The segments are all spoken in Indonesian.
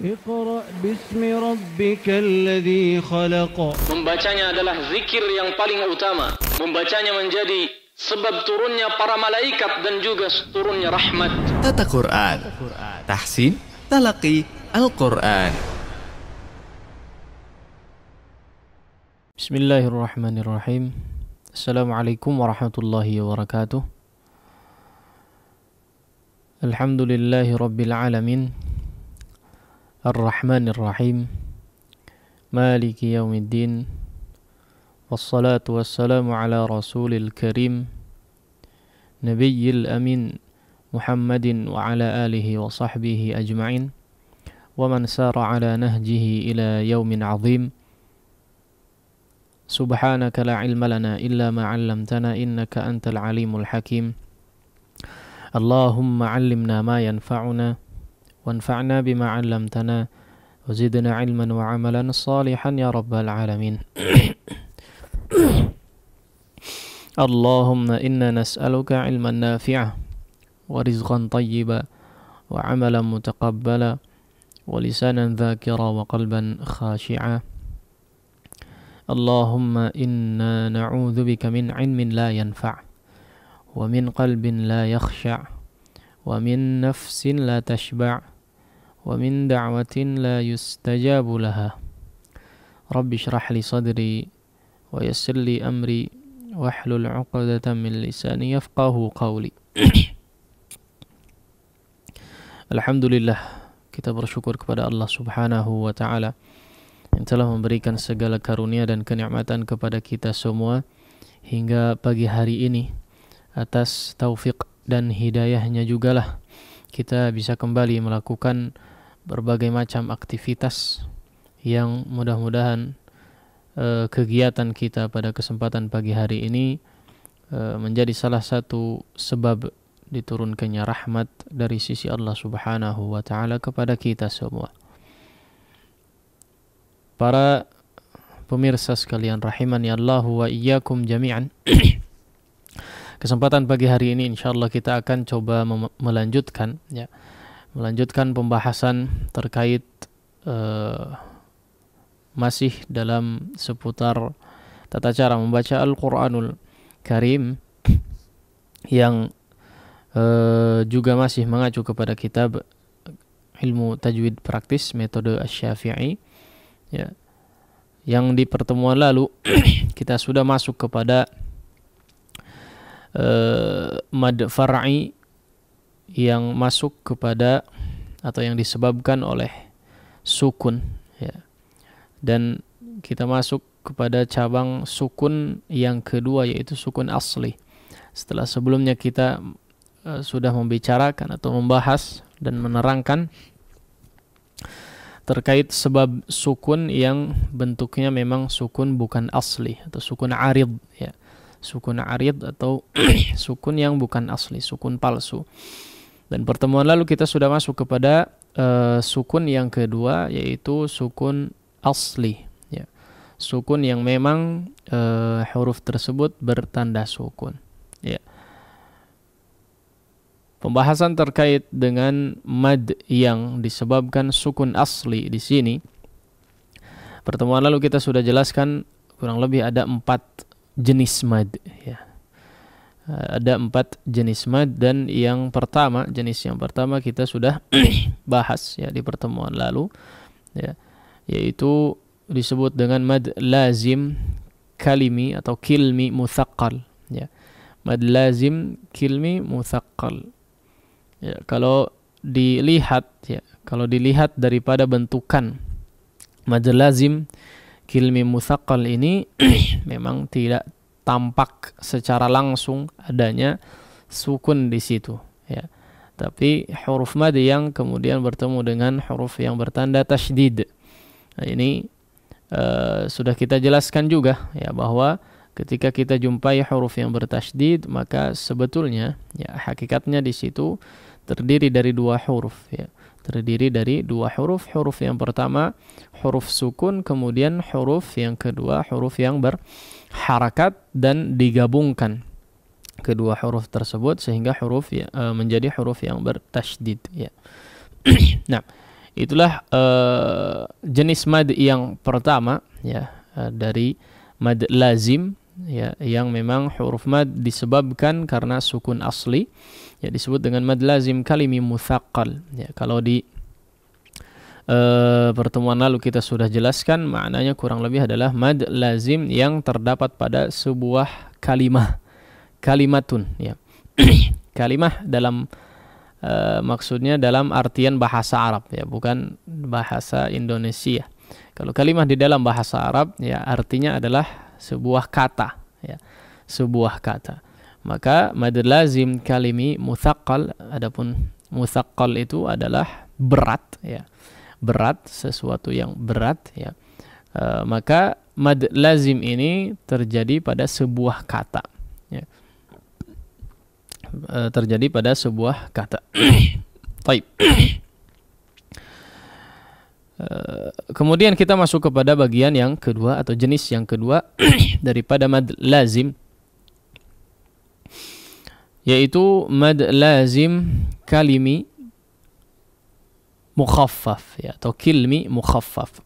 Iqra bismi rabbikal ladzi khalaq. Membacanya adalah zikir yang paling utama. Membacanya menjadi sebab turunnya para malaikat dan juga turunnya rahmat. Tata Quran, tahsin, talaqi, Al-Quran. Bismillahirrahmanirrahim. Assalamualaikum warahmatullahi wabarakatuh. Alhamdulillahi rabbil alamin. Ar-Rahmanir-Rahim. Maliki yaumiddin. Wassalatu wassalamu ala rasulil karim Nabiyyil amin Muhammadin wa ala alihi wa sahbihi ajma'in wa man sara ala nahjihi ila yaumin azim. Subhanaka la ilma lana illa ma 'allamtana innaka antal alimul hakim. Allahumma 'allimna ma yanfa'una wanfa'na bima 'allamtana wa zidna 'ilman wa 'amalan salihan ya rabbal alamin. Allahumma inna nas'aluka 'ilman nafi'a wa rizqan tayyiba wa 'amalan mutaqabbala wa lisanan dzakira wa qalban khashi'a. Allahumma inna na'udzu bika min 'ilmin la yanfa' wa min qalbin la yakhsha' wa min nafsin la tashba' wa min da'watin la yustajabu laha. Rabbi shrah li sadri wa yassir li amri wahlul 'uqdatam min lisani yafqahu qawli. Alhamdulillah, kita bersyukur kepada Allah Subhanahu wa taala yang telah memberikan segala karunia dan kenikmatan kepada kita semua hingga pagi hari ini. Atas taufik dan hidayahnya jugalah kita bisa kembali melakukan berbagai macam aktivitas yang mudah-mudahan kegiatan kita pada kesempatan pagi hari ini menjadi salah satu sebab diturunkannya rahmat dari sisi Allah Subhanahu wa taala kepada kita semua. Para pemirsa sekalian rahimani Allah wa iyyakum jami'an. Kesempatan pagi hari ini insyaallah kita akan coba melanjutkan pembahasan terkait masih dalam seputar tata cara membaca Al-Quranul Karim yang juga masih mengacu kepada kitab ilmu tajwid praktis metode Asy-Syafi'i ya. Yang di pertemuan lalu kita sudah masuk kepada mad far'i yang masuk kepada atau yang disebabkan oleh sukun ya. Dan kita masuk kepada cabang sukun yang kedua, yaitu sukun asli. Setelah sebelumnya kita sudah membicarakan atau membahas dan menerangkan terkait sebab sukun yang bentuknya memang sukun bukan asli atau sukun arid ya. Sukun arid atau sukun yang bukan asli, sukun palsu. Dan pertemuan lalu kita sudah masuk kepada sukun yang kedua, yaitu sukun asli ya. Sukun yang memang huruf tersebut bertanda sukun ya. Pembahasan terkait dengan mad yang disebabkan sukun asli di sini, pertemuan lalu kita sudah jelaskan kurang lebih ada 4 jenis mad ya. Ada 4 jenis mad, dan jenis yang pertama kita sudah bahas ya di pertemuan lalu ya, yaitu disebut dengan mad lazim kalimi atau kilmi mutsaqqal ya. Mad lazim kilmi mutsaqqal ya. Kalau dilihat daripada bentukan mad lazim kilmi mutsaqqal ini memang tidak tampak secara langsung adanya sukun di situ ya. Tapi huruf mad yang kemudian bertemu dengan huruf yang bertanda tasydid. Nah, ini sudah kita jelaskan juga ya, bahwa ketika kita jumpai huruf yang bertasydid, maka sebetulnya ya hakikatnya di situ terdiri dari 2 huruf ya. Terdiri dari 2 huruf. Huruf yang pertama huruf sukun, kemudian huruf yang kedua huruf yang berharakat, dan digabungkan kedua huruf tersebut sehingga huruf menjadi huruf yang bertasydid ya. Nah, Itulah jenis mad yang pertama ya, dari mad lazim ya, yang memang huruf mad disebabkan karena sukun asli ya, disebut dengan mad lazim kalimi mutsaqqal ya. Kalau di pertemuan lalu kita sudah jelaskan maknanya kurang lebih adalah mad lazim yang terdapat pada sebuah kalimah, kalimatun ya. Kalimah dalam maksudnya dalam artian bahasa Arab ya, bukan bahasa Indonesia. Kalau kalimah di dalam bahasa Arab ya artinya adalah sebuah kata ya, sebuah kata. Maka mad lazim kalimi mutsaqqal, adapun mutsaqqal itu adalah berat ya, berat, sesuatu yang berat ya. Maka mad lazim ini terjadi pada sebuah kata ya. Terjadi pada sebuah kata. Baik. Kemudian kita masuk kepada bagian yang kedua atau jenis yang kedua daripada mad lazim, yaitu mad lazim kalimi mukhaffaf ya, atau kilmi mukhaffaf.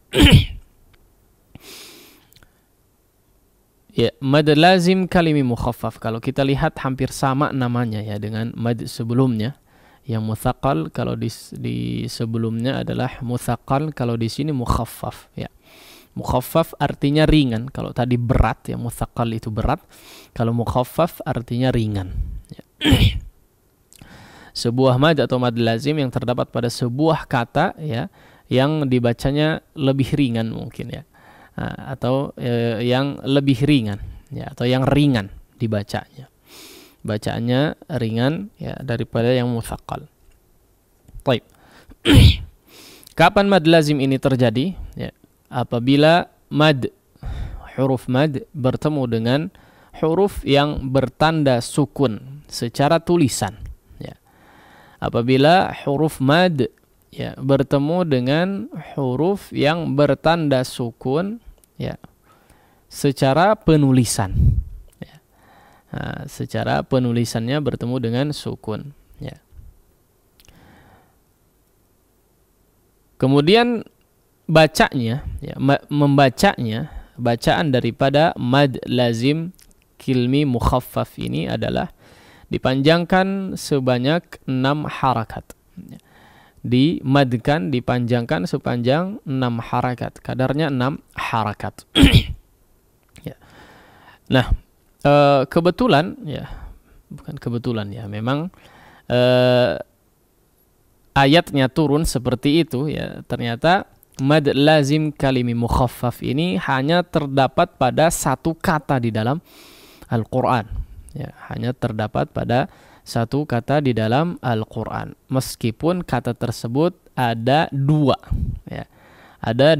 Ya, mad lazim kalimi mukhaffaf kalau kita lihat hampir sama namanya ya dengan mad sebelumnya. Yang mutsaqqal kalau di sebelumnya adalah mutsaqqal, kalau di sini mukhaffaf ya. Mukhaffaf artinya ringan. Kalau tadi berat ya, mutsaqqal itu berat. Kalau mukhaffaf artinya ringan ya. Sebuah mad atau mad lazim yang terdapat pada sebuah kata ya, yang dibacanya lebih ringan mungkin ya. Atau yang lebih ringan ya, atau yang ringan dibacanya, bacaannya ringan ya daripada yang mutsaqqal. Baik. Kapan mad lazim ini terjadi ya? Apabila mad, huruf mad bertemu dengan huruf yang bertanda sukun secara tulisan ya. Apabila huruf mad ya bertemu dengan huruf yang bertanda sukun ya secara penulisan ya. Secara penulisannya bertemu dengan sukun ya. Kemudian bacanya ya, membacanya, bacaan daripada mad lazim kilmi mukhaffaf ini adalah dipanjangkan sebanyak 6 harakat ya. Dimadkan, dipanjangkan sepanjang 6 harakat, kadarnya 6 harakat. Ya. Nah, kebetulan ya, bukan kebetulan ya, memang ayatnya turun seperti itu ya. Ternyata mad lazim kalimi mukhaffaf ini hanya terdapat pada satu kata di dalam Al-Quran ya, hanya terdapat pada satu kata di dalam Al-Quran, meskipun kata tersebut ada dua ya. Ada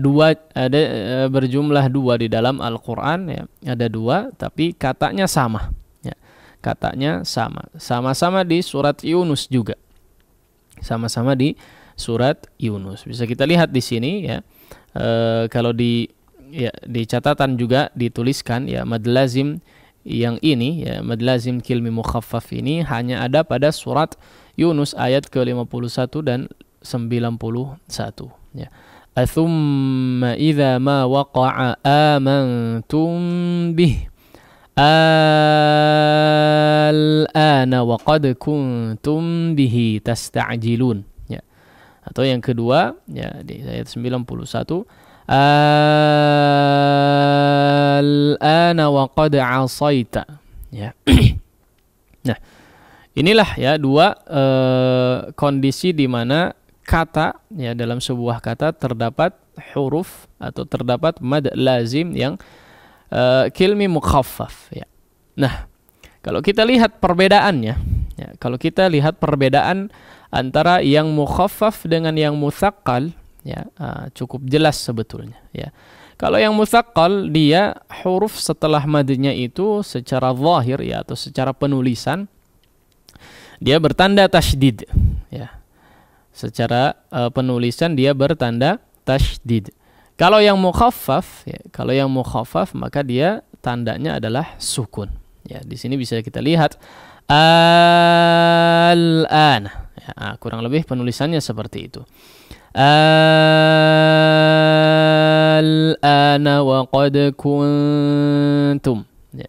berjumlah dua di dalam Al-Quran ya, ada dua, tapi katanya sama ya. Katanya sama-sama di surat Yunus juga, sama-sama di surat Yunus. Bisa kita lihat di sini ya. Kalau di catatan juga dituliskan ya, mad lazim yang ini ya, mad lazim kilmi mukhaffaf ini hanya ada pada surat Yunus ayat ke-51 dan 91 ya. Athumma idza ma waqa'a amantum bih al-ana wa qad kuntum bihi tasta'jilun ya. Atau yang kedua ya di ayat 91, al-ana wa qad 'asaita ya. Nah, inilah ya dua kondisi di mana kata ya, dalam sebuah kata terdapat huruf atau terdapat mad lazim yang kilmi mukhaffaf ya. Nah, kalau kita lihat perbedaannya ya, kalau kita lihat perbedaan antara yang mukhaffaf dengan yang mutsaqqal ya, cukup jelas sebetulnya ya. Kalau yang mutsaqqal dia huruf setelah madnya itu secara zahir ya, atau secara penulisan dia bertanda tasydid ya. Secara penulisan dia bertanda tasydid. Kalau yang mukhaffaf ya, kalau yang mukhaffaf maka dia tandanya adalah sukun. Ya, di sini bisa kita lihat al-an. Ya, kurang lebih penulisannya seperti itu. al-ana wa qad kuntum. Ya,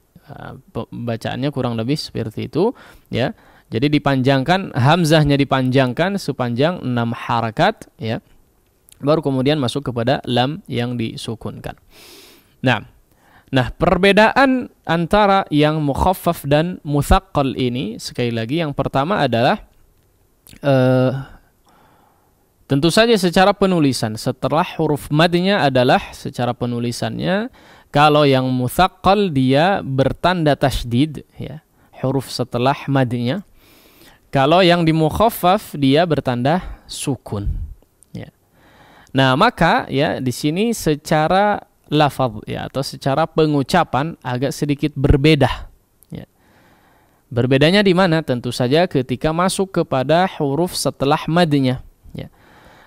bacaannya kurang lebih seperti itu, ya. Jadi dipanjangkan, hamzahnya dipanjangkan sepanjang 6 harakat, ya. Baru kemudian masuk kepada lam yang disukunkan. Nah, perbedaan antara yang mukhaffaf dan mutsaqqal ini sekali lagi yang pertama adalah tentu saja secara penulisan. Setelah huruf madnya adalah secara penulisannya, kalau yang mutsaqqal dia bertanda tasydid, ya, huruf setelah madnya. Kalau yang di mukhaffaf dia bertanda sukun, ya. Nah, maka ya di sini secara lafaz, ya, atau secara pengucapan agak sedikit berbeda, ya. Berbedanya di mana? Tentu saja ketika masuk kepada huruf setelah madnya, ya.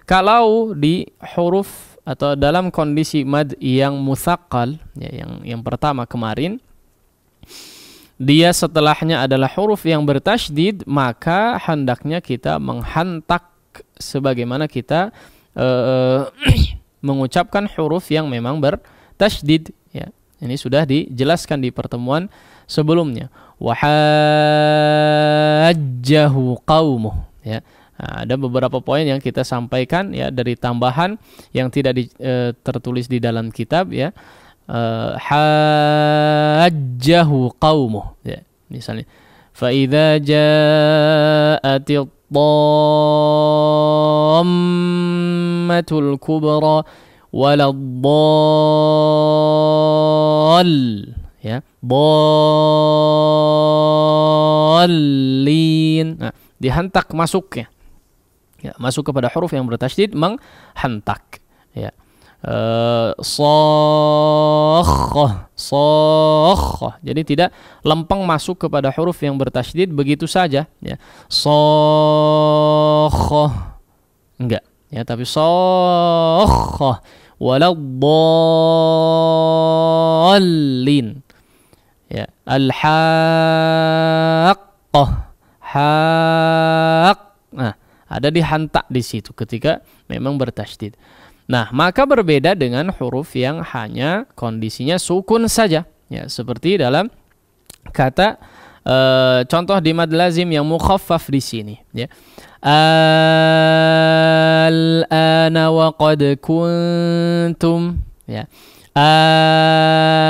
Kalau di huruf atau dalam kondisi mad yang mutsaqqal, ya, yang pertama kemarin, dia setelahnya adalah huruf yang bertasydid, maka hendaknya kita menghantak sebagaimana kita mengucapkan huruf yang memang bertasydid, ya. Ini sudah dijelaskan di pertemuan sebelumnya. Wa hajjahu qaumuh, ya. Nah, ada beberapa poin yang kita sampaikan, ya, dari tambahan yang tidak tertulis di dalam kitab, ya. Hajjahu qaumuh, ya. Misalnya fa idza ja'atit dhammatul kubra waladdall, ya, dallin. Nah, dihantak masuknya, ya, masuk kepada huruf yang bertasydid, menghantak, ya. Shakhah. Jadi tidak lempeng masuk kepada huruf yang bertasydid begitu saja, ya. Shakhah. Enggak, ya, tapi shakhah waladdallin, ya. Al-haqqah. Haq. Nah, ada dihantak di situ ketika memang bertasydid. Nah, maka berbeda dengan huruf yang hanya kondisinya sukun saja, ya, seperti dalam kata contoh di mad lazim yang mukhaffaf di sini, ya. Al-ana wa qad kuntum, ya. Al-ana.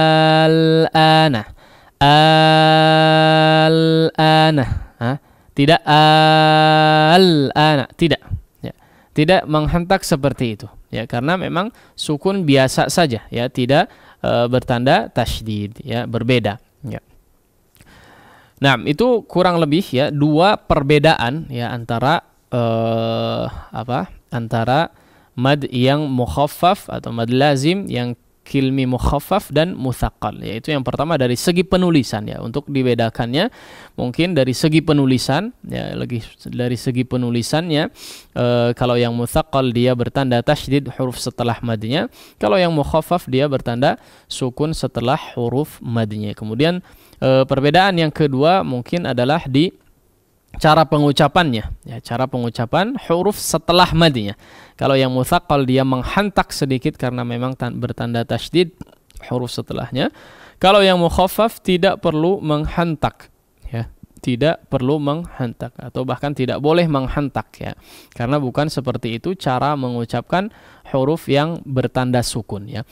Tidak al-ana, tidak, ya. Tidak menghentak seperti itu, ya, karena memang sukun biasa saja, ya, tidak bertanda tasydid, ya, berbeda, ya. Nah, itu kurang lebih, ya, dua perbedaan, ya, antara antara mad yang mukhaffaf atau mad lazim yang kilmi mukhaffaf dan mutsaqqal, yaitu yang pertama dari segi penulisan, ya. Untuk dibedakannya mungkin dari segi penulisan, ya, dari segi penulisannya, kalau yang mutsaqqal dia bertanda tasydid huruf setelah madnya, kalau yang mukhaffaf dia bertanda sukun setelah huruf madnya. Kemudian perbedaan yang kedua mungkin adalah di cara pengucapannya, ya, cara pengucapan huruf setelah madnya. Kalau yang mutsaqqal dia menghantak sedikit karena memang bertanda tasydid huruf setelahnya. Kalau yang mukhaffaf tidak perlu menghantak, ya, tidak perlu menghantak atau bahkan tidak boleh menghantak, ya, karena bukan seperti itu cara mengucapkan huruf yang bertanda sukun, ya.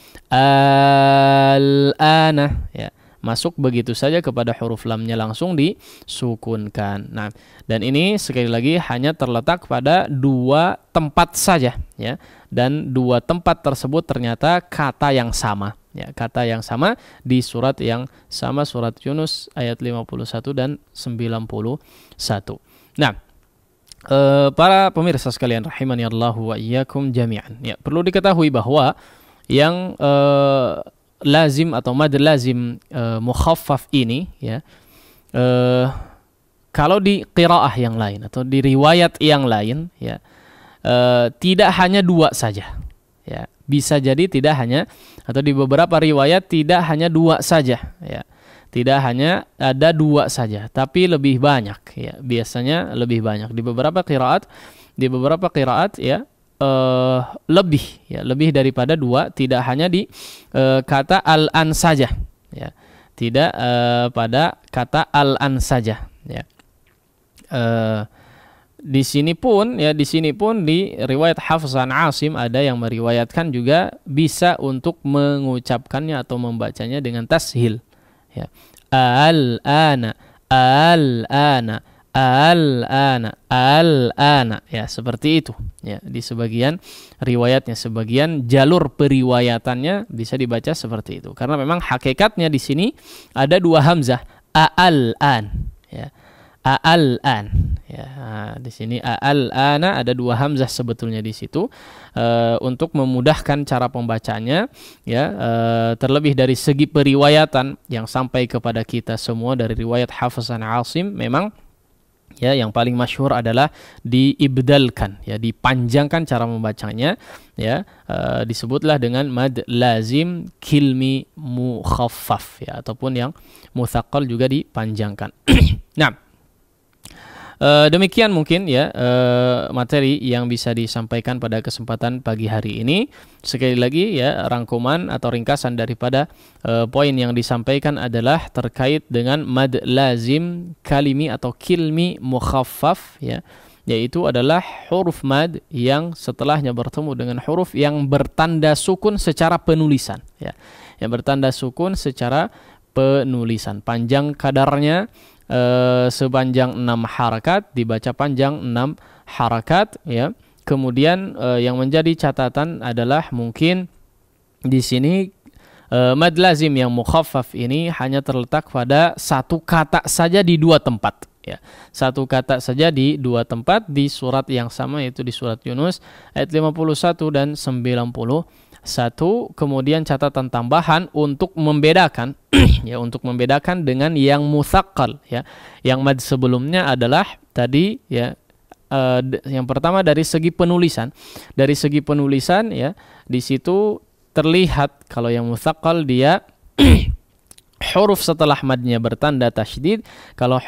Al-ana, ya, masuk begitu saja kepada huruf lamnya langsung disukunkan. Nah, dan ini sekali lagi hanya terletak pada dua tempat saja, ya. Dan dua tempat tersebut ternyata kata yang sama, ya, kata yang sama di surat yang sama, surat Yunus ayat 51 dan 91. Nah, para pemirsa sekalian rahimani Allah wa iyyakum jami'an, ya, perlu diketahui bahwa yang lazim atau mad lazim mukhaffaf ini, ya, kalau di qiraah yang lain atau di riwayat yang lain, ya, tidak hanya dua saja, ya, bisa jadi tidak hanya, atau di beberapa riwayat tidak hanya dua saja, ya, tidak hanya ada dua saja, tapi lebih banyak, ya, biasanya lebih banyak di beberapa qiraat, ya, lebih daripada dua, tidak hanya di kata al-an saja, ya. Tidak pada kata al-an saja, ya. Di sini pun di riwayat Hafs an Asim ada yang meriwayatkan juga bisa untuk mengucapkannya atau membacanya dengan tashil, ya. Al-ana, al-ana, al-ana, al-ana, ya, seperti itu, ya. Di sebagian riwayatnya, sebagian jalur periwayatannya bisa dibaca seperti itu, karena memang hakikatnya di sini ada dua hamzah, al-an, ya. Al-an, ya. Di sini al-ana ada dua hamzah sebetulnya di situ, untuk memudahkan cara pembacanya, ya. Terlebih dari segi periwayatan yang sampai kepada kita semua dari riwayat Hafs an Asim, memang, ya, yang paling masyhur adalah diibdalkan, ya, dipanjangkan cara membacanya, ya. Disebutlah dengan mad lazim kilmi mukhaffaf, ya, ataupun yang mutsaqqal juga dipanjangkan. Nah, demikian mungkin, ya, materi yang bisa disampaikan pada kesempatan pagi hari ini. Sekali lagi, ya, rangkuman atau ringkasan daripada poin yang disampaikan adalah terkait dengan mad lazim kalimi atau kilmi mukhaffaf, ya, yaitu adalah huruf mad yang setelahnya bertemu dengan huruf yang bertanda sukun secara penulisan, ya, yang bertanda sukun secara penulisan. Panjang kadarnya sepanjang 6 harakat, dibaca panjang 6 harakat, ya. Kemudian yang menjadi catatan adalah mungkin di sini mad lazim yang mukhaffaf ini hanya terletak pada satu kata saja di dua tempat, ya. Satu kata saja di dua tempat di surat yang sama, yaitu di surat Yunus ayat 51 dan 91. Kemudian catatan tambahan untuk membedakan ya, untuk membedakan dengan yang mutsaqqal, ya. Yang mad sebelumnya adalah tadi, ya, yang pertama dari segi penulisan. Dari segi penulisan, ya, di situ terlihat kalau yang mutsaqqal dia huruf setelah madnya bertanda tasydid, kalau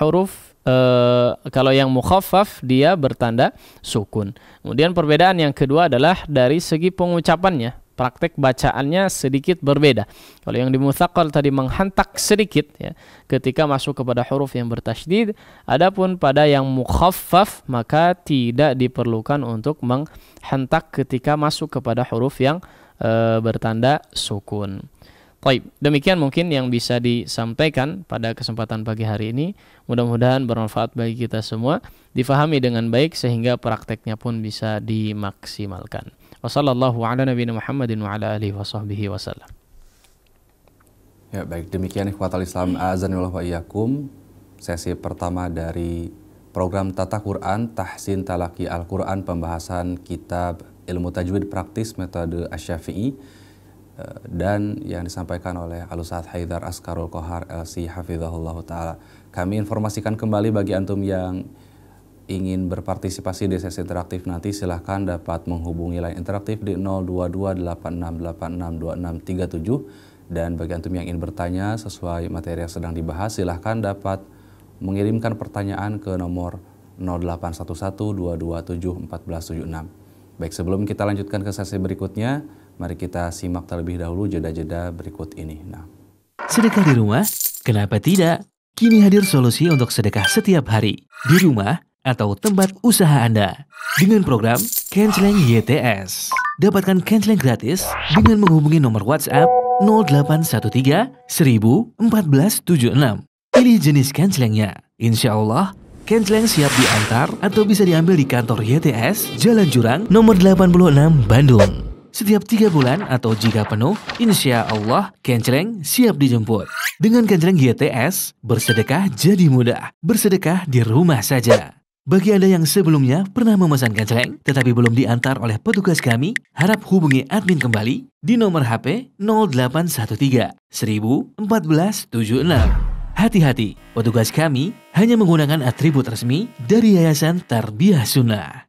yang mukhaffaf dia bertanda sukun. Kemudian perbedaan yang kedua adalah dari segi pengucapannya. Praktek bacaannya sedikit berbeda. Kalau yang di mutsaqqal tadi menghentak sedikit, ya, ketika masuk kepada huruf yang bertasydid, adapun pada yang mukhaffaf maka tidak diperlukan untuk menghentak ketika masuk kepada huruf yang bertanda sukun. Baik, demikian mungkin yang bisa disampaikan pada kesempatan pagi hari ini. Mudah-mudahan bermanfaat bagi kita semua, difahami dengan baik sehingga prakteknya pun bisa dimaksimalkan. Wassallallahu ala nabiyina Muhammadin wa ala alihi washabbihi wasallam. Ya, baik, demikian ikhwatal Islam azanillahu wa iyyakum, sesi pertama dari program Tata Quran Tahsin Talaqi Al-Quran, pembahasan kitab ilmu tajwid praktis metode Asy-Syafi'i, dan yang disampaikan oleh Al-Ustadz Haidar Askarul Kohar LC hafizahullah ta'ala. Kami informasikan kembali bagi antum yang ingin berpartisipasi di sesi interaktif nanti, silahkan dapat menghubungi line interaktif di 02286862637, dan bagi antum yang ingin bertanya sesuai materi yang sedang dibahas, silahkan dapat mengirimkan pertanyaan ke nomor 0811227476. Baik, sebelum kita lanjutkan ke sesi berikutnya, mari kita simak terlebih dahulu jeda-jeda berikut ini. Nah, sedekah di rumah? Kenapa tidak? Kini hadir solusi untuk sedekah setiap hari, di rumah atau tempat usaha Anda. Dengan program Kenceleng YTS. Dapatkan Kenceleng gratis dengan menghubungi nomor WhatsApp 0813 1000 1476. Pilih jenis Kencelengnya. Insya Allah, Kenceleng siap diantar atau bisa diambil di kantor YTS Jalan Jurang nomor 86 Bandung. Setiap 3 bulan atau jika penuh, insya Allah Kenceleng siap dijemput. Dengan Kenceleng YTS, bersedekah jadi mudah. Bersedekah di rumah saja. Bagi Anda yang sebelumnya pernah memesan Kenceleng tetapi belum diantar oleh petugas kami, harap hubungi admin kembali di nomor HP 0813 1000 1476. Hati-hati, petugas kami hanya menggunakan atribut resmi dari Yayasan Tarbiyah Sunnah.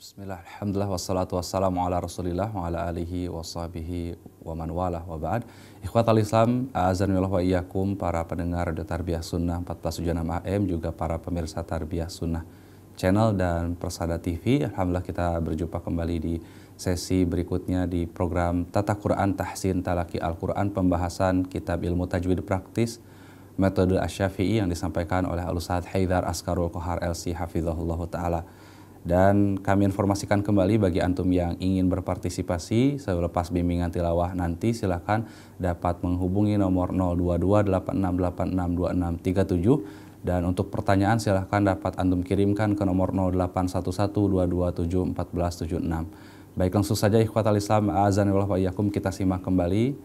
Bismillah, alhamdulillah, wassalatu wassalamu ala rasulillah wa ala alihi wa sahbihi wa man walah wa ba'd. Ikhwatal Islam, a'azanillah wa iyyakum, para pendengar Radio Tarbiyah Sunnah 1476 AM, juga para pemirsa Tarbiyah Sunnah Channel dan Persada TV. Alhamdulillah kita berjumpa kembali di sesi berikutnya di program Tata Quran Tahsin Talaqi Al-Quran, pembahasan kitab ilmu tajwid praktis metode Asy-Syafi'i yang disampaikan oleh Al-Ustadz Haidar Askarul Kohar LC Hafizahullah Ta'ala. Dan kami informasikan kembali bagi antum yang ingin berpartisipasi selepas bimbingan tilawah nanti, silakan dapat menghubungi nomor 02286862637, dan untuk pertanyaan silakan dapat antum kirimkan ke nomor 081122741476. Baik, langsung saja ikhwatal Islam, a'azanillah wa iyyakum, kita simak kembali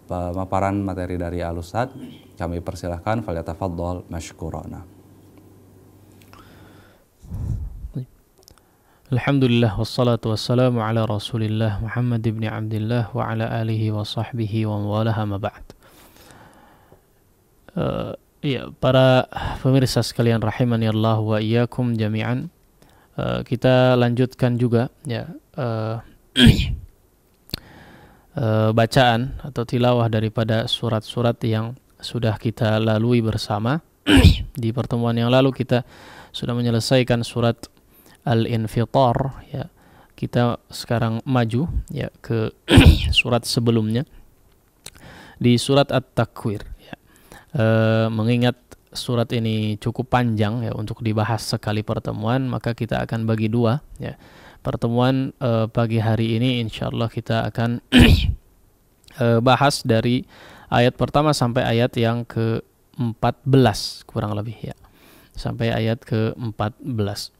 pemaparan materi dari Al-Ustadz. Kami persilahkan, falyatafaddal mashkurana. Alhamdulillah, wassalatu wassalamu ala rasulillah Muhammad ibn Abdillah wa ala alihi wa sahbihi wa walaha ma ba'd. Ya, para pemirsa sekalian rahimani Allah wa iyyakum jami'an, kita lanjutkan juga ya bacaan atau tilawah daripada surat-surat yang sudah kita lalui bersama. Di pertemuan yang lalu kita sudah menyelesaikan surat Al-Infitar ya. Kita sekarang maju ya ke surat sebelumnya, di surat At-Takwir ya. Mengingat surat ini cukup panjang ya untuk dibahas sekali pertemuan, maka kita akan bagi dua ya. Pertemuan pagi hari ini insyaallah kita akan bahas dari ayat pertama sampai ayat yang ke-14 kurang lebih ya, sampai ayat ke-14.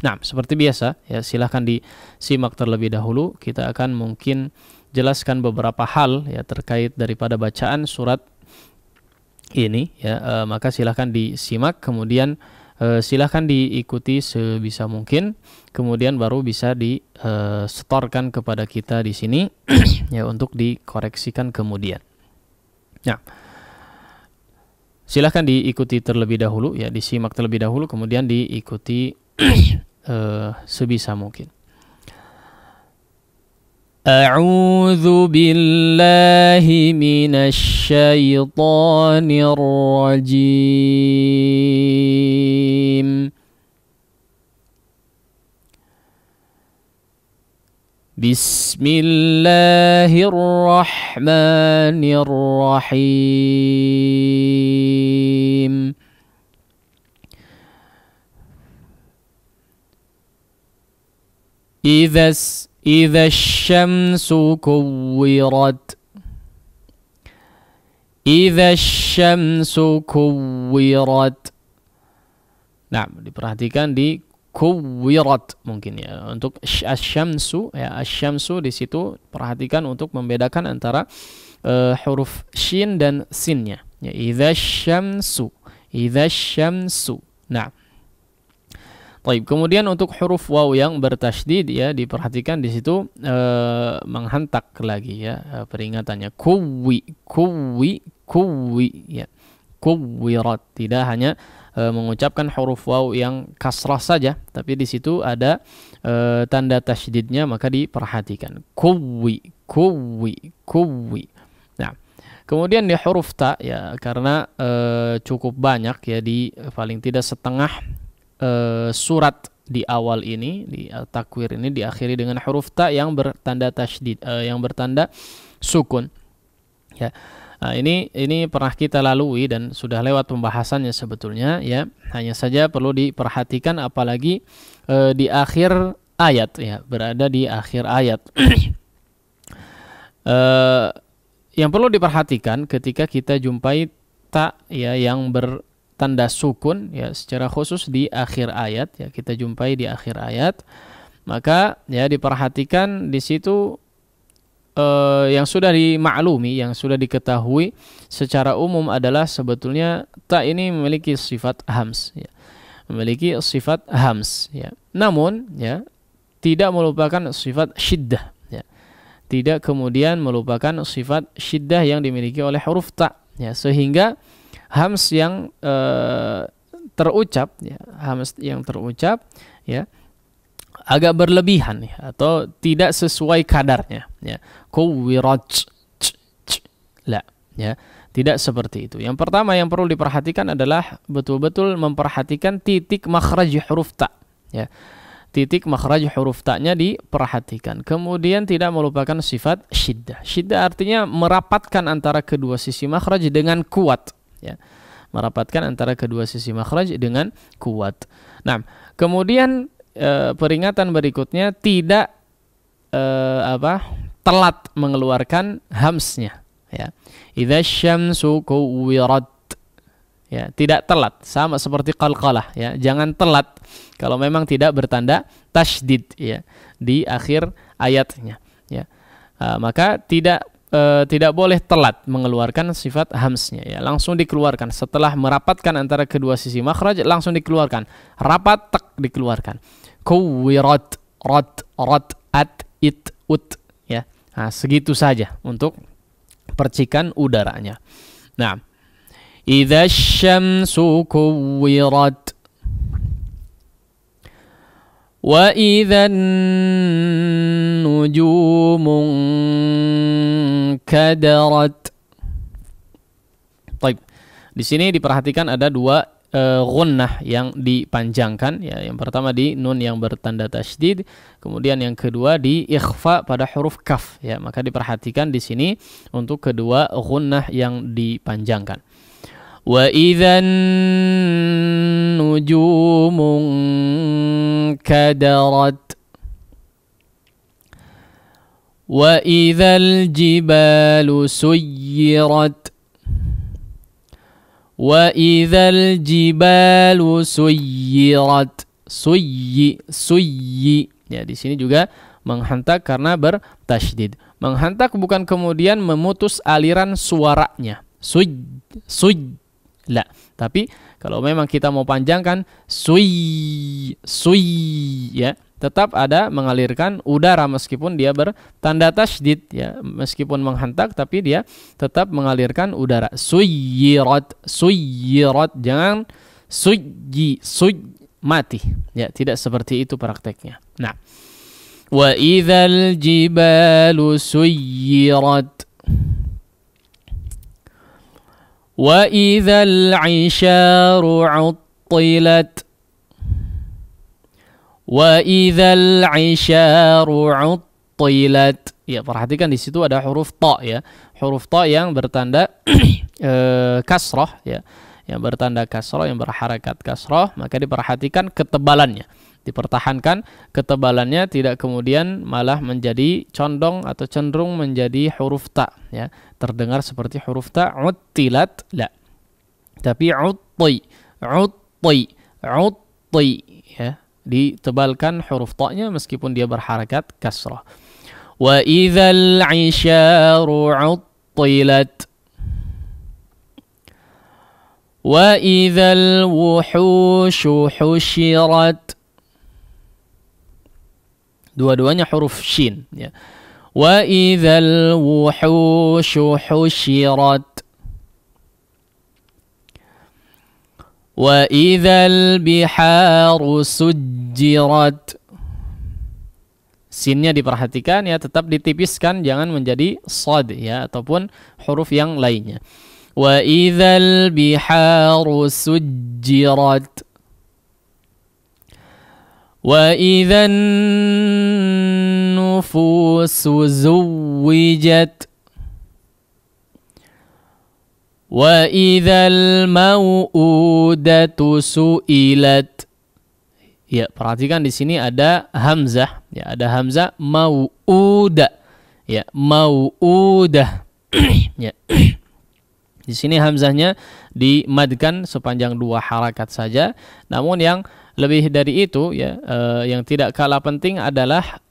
Nah, seperti biasa ya, silahkan disimak terlebih dahulu. Kita akan mungkin jelaskan beberapa hal ya terkait daripada bacaan surat ini ya, maka silahkan disimak, kemudian silahkan diikuti sebisa mungkin, kemudian baru bisa disetorkan kepada kita di sini ya untuk dikoreksikan kemudian. Nah, silahkan diikuti terlebih dahulu ya, disimak terlebih dahulu, kemudian diikuti sebisa mungkin. A'udzu billahi minasy syaithanir rajim. Bismillahirrahmanirrahim. Idza syamsu kuwirat. Idza syamsu kuwirat. Nah, diperhatikan di kuwirat mungkin ya. Untuk asyamsu ya, asyamsu di situ perhatikan untuk membedakan antara huruf shin dan sinnya. Ya, idza syamsu, idza syamsu. Nah, baik, kemudian untuk huruf waw yang bertasydid ya, diperhatikan di situ menghentak lagi ya, peringatannya kuwi ya, kuwirat. Tidak hanya mengucapkan huruf waw yang kasrah saja, tapi di situ ada tanda tasydidnya, maka diperhatikan kuwi. Nah, kemudian di huruf ta ya, karena cukup banyak ya, di paling tidak setengah surat di awal ini, di Takwir ini diakhiri dengan huruf ta yang bertanda tasydid, yang bertanda sukun ya. Nah, ini pernah kita lalui dan sudah lewat pembahasannya sebetulnya ya. Hanya saja perlu diperhatikan apalagi di akhir ayat ya, berada di akhir ayat. Yang perlu diperhatikan ketika kita jumpai ta ya yang bertanda sukun ya, secara khusus di akhir ayat ya, kita jumpai di akhir ayat, maka ya diperhatikan di situ yang sudah dimaklumi, yang sudah diketahui secara umum adalah sebetulnya ta ini memiliki sifat hams ya, memiliki sifat hams ya. Namun ya tidak melupakan sifat syiddah ya, tidak kemudian melupakan sifat syiddah yang dimiliki oleh huruf ta ya, sehingga hams yang terucap ya, hams yang terucap ya agak berlebihan ya, atau tidak sesuai kadarnya ya. Kuwirat la ya, tidak seperti itu. Yang pertama yang perlu diperhatikan adalah betul-betul memperhatikan titik makhraj huruf ta ya. Titik makhraj huruf ta-nya diperhatikan. Kemudian tidak melupakan sifat syiddah. Syiddah artinya merapatkan antara kedua sisi makhraj dengan kuat ya. Merapatkan antara kedua sisi makhraj dengan kuat. Nah, kemudian peringatan berikutnya tidak telat mengeluarkan hamsnya ya. Idza syamsu kuwirat ya, tidak telat, sama seperti qalqalah ya. Jangan telat kalau memang tidak bertanda tasydid ya di akhir ayatnya ya. Maka tidak boleh telat mengeluarkan sifat hamsnya ya. Langsung dikeluarkan setelah merapatkan antara kedua sisi makhraj, langsung dikeluarkan. Rapat tek dikeluarkan. Kuwirat rat at it ut ya. Nah, segitu saja untuk percikan udaranya. Nah, idza syamsu kuwirat wa idzan nujumu kadarat. Baik. Di sini diperhatikan ada dua gunnah yang dipanjangkan ya. Yang pertama di nun yang bertanda tasydid, kemudian yang kedua di ikhfa pada huruf kaf ya. Maka diperhatikan di sini untuk kedua gunnah yang dipanjangkan. Wa idzan nujumu kadarat wa idzal jibalu suyirat wa idzal jibalu suyirat. Suyyi ya, di sini juga menghentak karena bertasydid. Menghentak bukan kemudian memutus aliran suaranya. Suj la, tapi kalau memang kita mau panjangkan suy ya, tetap ada mengalirkan udara meskipun dia bertanda tasydid ya. Meskipun menghentak tapi dia tetap mengalirkan udara. Suyirat, jangan suj mati ya, tidak seperti itu prakteknya. Nah, wa idzal jibalu suyirat wa idzal 'isyaru 'uttilat wa idzal 'isyaru 'uttilat ya. Perhatikan di situ ada huruf ta ya, huruf ta yang bertanda kasrah ya, yang bertanda kasrah, yang berharakat kasrah. Maka diperhatikan ketebalannya, dipertahankan ketebalannya, tidak kemudian malah menjadi condong atau cenderung menjadi huruf ta ya, terdengar seperti huruf ta. Uttilat la, tapi utti ya, ditebalkan huruf ta-nya meskipun dia berharakat kasrah. Wa idzal 'isyaru 'uttilat wa idzal wuhushu husyirat. Dua-duanya huruf shin ya. Wa idzal wuhushu husyirat wa idzal biharu sujjirat. Sinnya diperhatikan ya, tetap ditipiskan, jangan menjadi sad ya ataupun huruf yang lainnya. Wa idzal biharu sujjirat wa idzan nufusu zuwijat wa idzal mau'udatu su'ilat. Ya, perhatikan di sini ada hamzah ya, ada hamzah mau'uda ya, mau'udah ya. Di sini hamzahnya dimadkan sepanjang 2 harakat saja. Namun yang lebih dari itu ya, yang tidak kalah penting adalah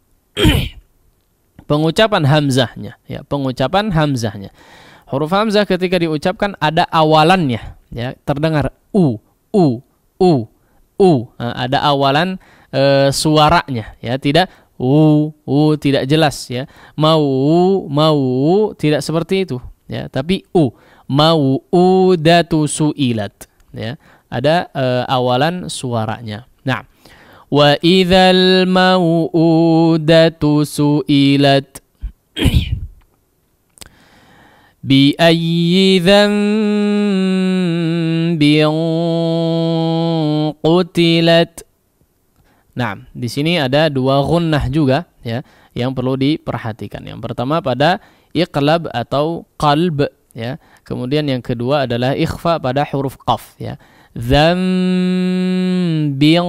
pengucapan hamzahnya ya, pengucapan hamzahnya. Huruf hamzah ketika diucapkan ada awalannya ya, terdengar ada awalan suaranya ya, tidak tidak jelas ya. Mau tidak seperti itu ya, tapi mau'udatu su'ilat ya, ada awalan suaranya. Nah, Wa idzal mau'udatu su'ilat bi ayyi dzambin qutilat. Nah, di sini ada dua gunnah juga ya yang perlu diperhatikan. Yang pertama pada iqlab atau qalb ya. Kemudian yang kedua adalah ikhfa pada huruf qaf ya. Dzambin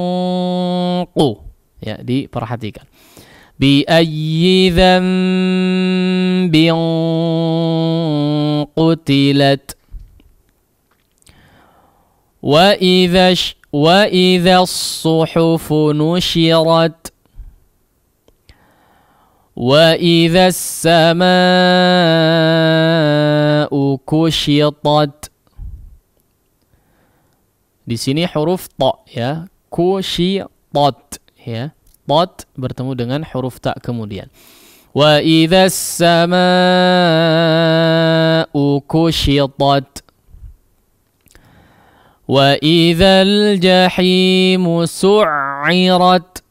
qu ya, diperhatikan. Bi ayyi dzambin qutilat. Wa idza as-suhufu nushirat wa idza as-samaa'u kushitat. Di sini huruf ta ya, kushitat ya. Tat bertemu dengan huruf ta kemudian. Wa idza as-samaa'u kushitat. Wa idzal jahimu su'irat.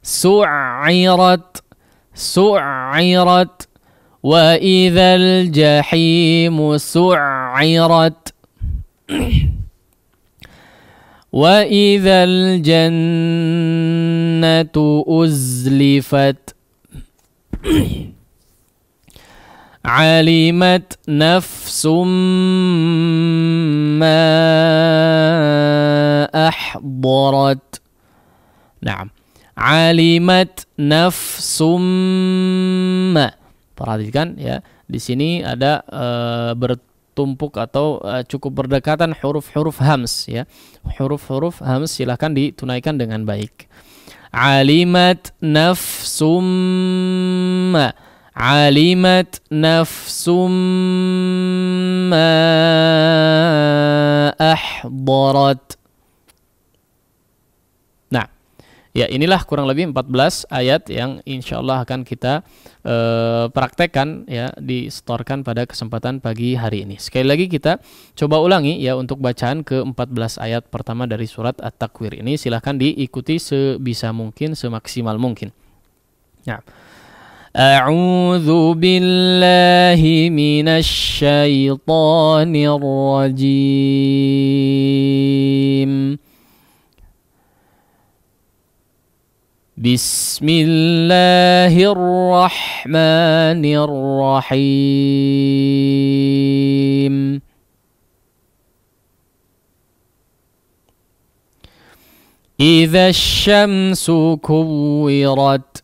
Su'irat. Su'irat. Wa idzal jahimu su'irat. Wa idzal jannatu uzlifat. Alimat nafsum ma ahdarat. Naam. Alimat nafsum ma. Perhatikan ya, di sini ada bertumpuk atau cukup berdekatan huruf-huruf hams ya. Huruf-huruf hams silakan ditunaikan dengan baik. Alimat nafsum ma. Alimat nafsum ma ahdarat. Nah, ya inilah kurang lebih 14 ayat yang insyaallah akan kita praktekkan ya, disetorkan pada kesempatan pagi hari ini. Sekali lagi kita coba ulangi ya untuk bacaan ke-14 ayat pertama dari surat At-Takwir ini. Silahkan diikuti sebisa mungkin, semaksimal mungkin. Ya. A'udzu billahi minasy syaithanir rajim. Bismillahirrahmanirrahim. Idza asy-syamsu kuwirat.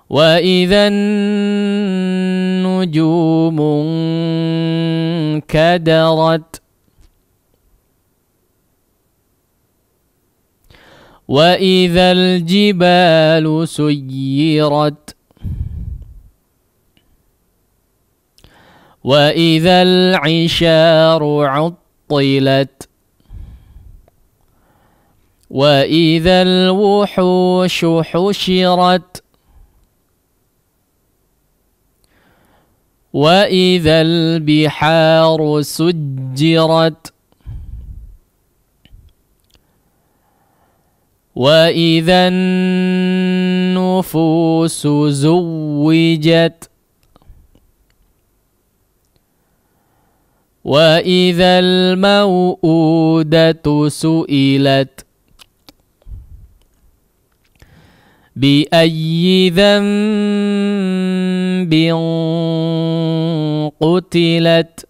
Wa idzan nujumu kadarat. Wa idzal jibalu suyirat. Wa idzal 'isharu 'uttilat. Wa idzal wuhushu hushirat. Wa idzal biharu sujjirat. Wa idzan nufusu zuwijat. Wa idzal mau'udatu su'ilat. Bi ayyi dzambin qutilat.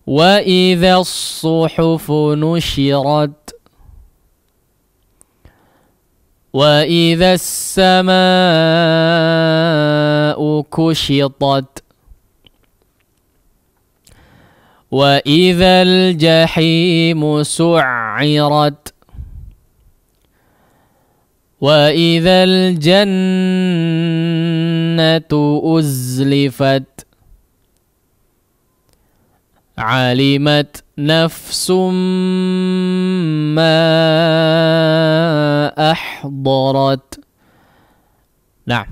Wa idza as-suhufu nushirat. Wa idza as-samaa'u kushitat. Wa idzal jahimu su'irat. Wa idzal jannatu uzlifat. Alimat nafsum ma ahdarat. Nah,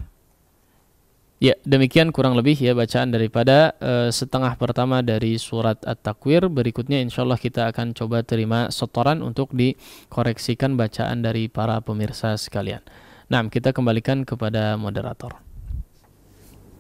Ya, demikian kurang lebih ya bacaan daripada setengah pertama dari surat At-Takwir. Berikutnya insyaallah kita akan coba terima setoran untuk dikoreksikan bacaan dari para pemirsa sekalian. Nah, kita kembalikan kepada moderator.